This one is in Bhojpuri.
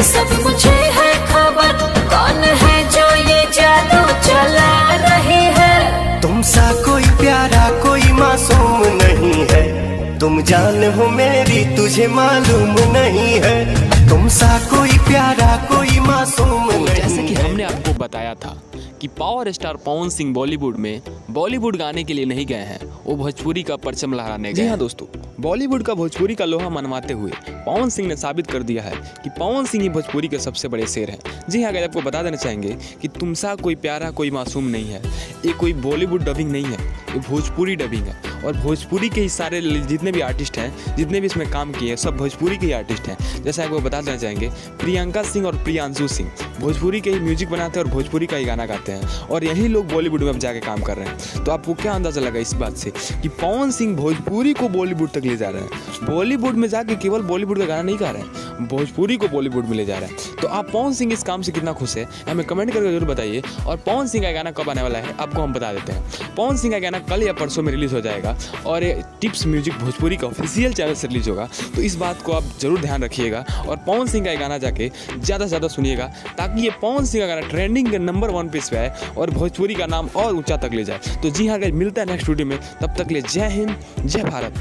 सब मुझे है खबर, कौन है जो ये जादू चला रही है। तुम सा कोई प्यारा कोई मासूम नहीं है, तुम जान हो मेरी तुझे मालूम नहीं है। तुम सा कोई प्यारा कोई मासूम नहीं है। जैसे कि हमने आपको बताया था कि पावर स्टार पवन सिंह बॉलीवुड में बॉलीवुड गाने के लिए नहीं गए हैं, वो भोजपुरी का परचम लहराने गए। जी हाँ दोस्तों, बॉलीवुड का भोजपुरी का लोहा मनवाते हुए पवन सिंह ने साबित कर दिया है कि पवन सिंह ही भोजपुरी के सबसे बड़े शेर हैं। जी हाँ, अगर आपको बता देना चाहेंगे कि तुमसा कोई प्यारा कोई मासूम नहीं है, ये कोई बॉलीवुड डबिंग नहीं है, ये भोजपुरी डबिंग है। और भोजपुरी के ही सारे जितने भी आर्टिस्ट हैं, जितने भी इसमें काम किए हैं, सब भोजपुरी के ही आर्टिस्ट हैं। जैसे आपको बता देना चाहेंगे, प्रियंका सिंह और प्रियांशु सिंह भोजपुरी के ही म्यूजिक बनाते हैं और भोजपुरी का ही गाना गाते हैं, और यही लोग बॉलीवुड में अब जाके काम कर रहे हैं। तो आपको क्या अंदाजा लगा इस बात से कि पवन सिंह भोजपुरी को बॉलीवुड तक ले जा रहे हैं। बॉलीवुड में जाके केवल बॉलीवुड का गाना नहीं गा रहे हैं, भोजपुरी को बॉलीवुड में ले जा रहे हैं। तो आप पवन सिंह इस काम से कितना खुश है हमें कमेंट करके जरूर बताइए। और पवन सिंह का गाना कब आने वाला है आपको हम बता देते हैं। पवन सिंह का गाना कल या परसों में रिलीज हो जाएगा और टिप्स म्यूजिक भोजपुरी का ऑफिशियल चैनल से रिलीज होगा। तो इस बात को आप जरूर ध्यान रखिएगा और पवन सिंह का गाना जाके ज़्यादा से ज़्यादा सुनिएगा, ताकि ये पवन सिंह का गाना ट्रेंडिंग के नंबर 1 पेज पे आए और भोजपुरी का नाम और ऊंचा तक ले जाए। तो जी हाँ, मिलता है नेक्स्ट वीडियो में, तब तक ले जय हिंद जय भारत।